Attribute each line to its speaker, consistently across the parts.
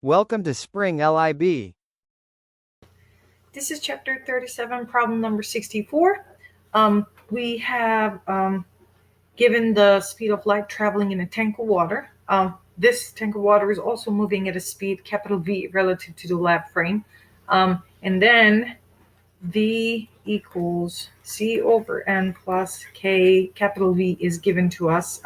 Speaker 1: Welcome to Spring LIB.
Speaker 2: This is chapter 37, problem number 64. We have given the speed of light traveling in a tank of water. This tank of water is also moving at a speed capital V relative to the lab frame. And then V equals C over N plus K capital V is given to us.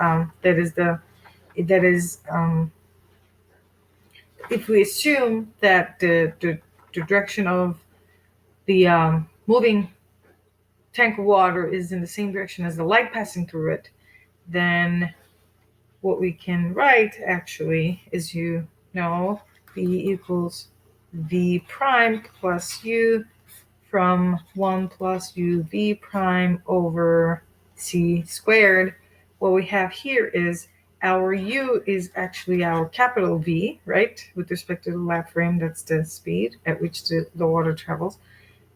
Speaker 2: If we assume that the direction of the moving tank of water is in the same direction as the light passing through it, then what we can write actually is, V equals V prime plus U from 1 plus UV prime over C squared. What we have here is our U is actually our capital V, right? With respect to the lab frame, that's the speed at which the water travels,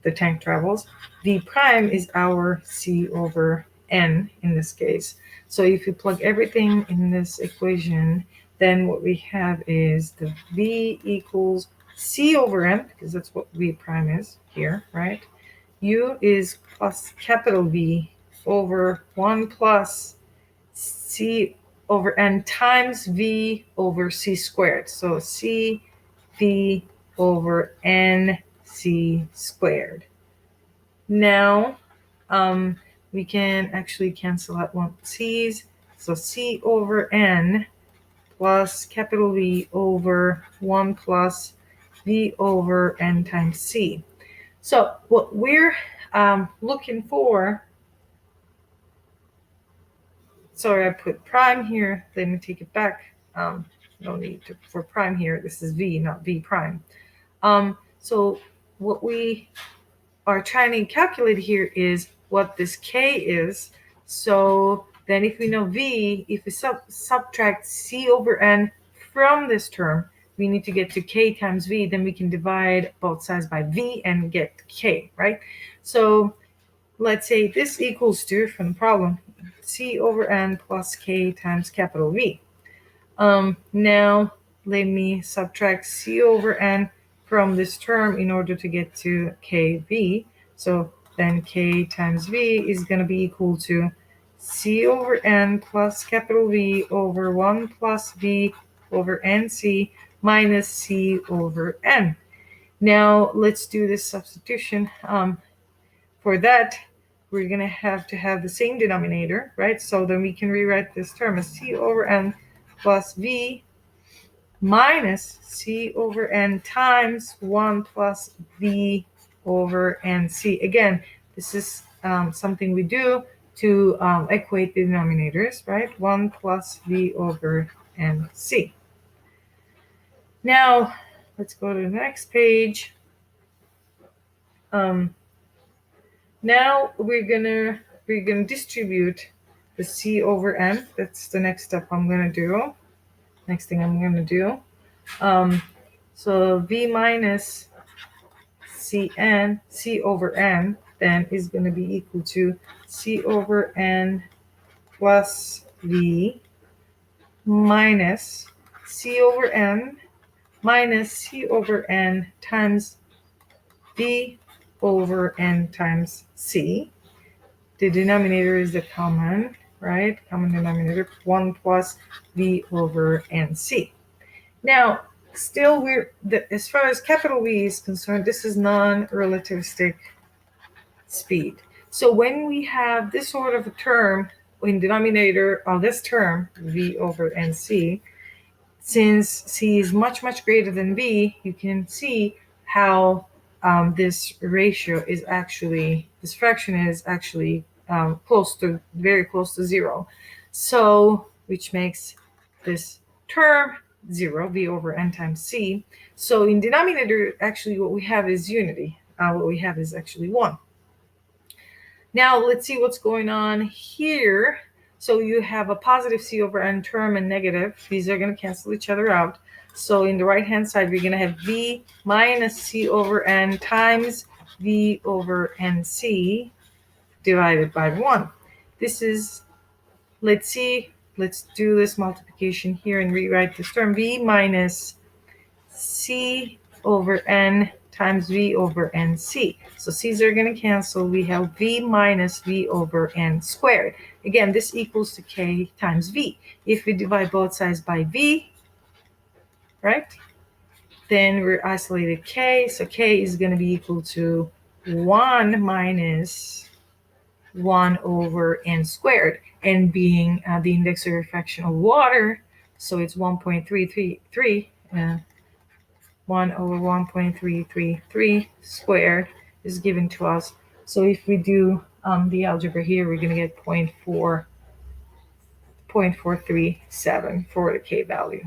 Speaker 2: the tank travels. V prime is our C over N in this case. So if you plug everything in this equation, then what we have is the V equals C over N, because that's what V prime is here, right? U is plus capital V over 1 plus C over N times V over C squared. So C V over N C squared. Now, we can actually cancel out one C's. So C over N plus capital V over 1 plus V over N times C. So what we're looking for, sorry, I put prime here. Let me take it back. No need for prime here. This is V, not V prime. So what we are trying to calculate here is what this K is. So then if we know V, if we subtract C over N from this term, we need to get to K times V, then we can divide both sides by V and get K, right? So let's say this equals to, from the problem, C over N plus K times capital V. Now let me subtract C over N from this term in order to get to KV. So then K times V is going to be equal to C over N plus capital V over 1 plus V over NC minus C over N. Now let's do this substitution. For that, we're going to have the same denominator, right? So then we can rewrite this term as C over N plus V minus C over N times 1 plus V over NC. Again, this is something we do to equate the denominators, right? 1 plus V over NC. Now, let's go to the next page. Now we're gonna distribute the C over N. That's the next step I'm gonna do. Next thing I'm gonna do. So V minus C over N then is going to be equal to C over N plus V minus C over N minus C over N times V over N times C. The denominator is the common, right? Common denominator, 1 plus V over NC. Now, still, as far as capital V is concerned, this is non-relativistic speed. So when we have this sort of a term in denominator of this term, V over NC, since C is much, much greater than V, you can see how this ratio is actually, this fraction is actually very close to 0. So, which makes this term 0, V over N times C. So in denominator, actually what we have is unity. What we have is actually 1. Now let's see what's going on here. So you have a positive C over N term and negative. These are going to cancel each other out. So in the right-hand side, we're going to have V minus C over N times V over NC divided by 1. This is, let's do this multiplication here and rewrite this term. V minus C over N times V over NC. So C's are going to cancel. We have V minus V over N squared. Again, this equals to K times V. If we divide both sides by V, right, then we're isolated K. So K is going to be equal to 1 minus 1 over N squared. N being the index of refraction of water, so it's 1.333. 1 over 1.333 squared is given to us. So if we do the algebra here, we're going to get 0.437 for the K value.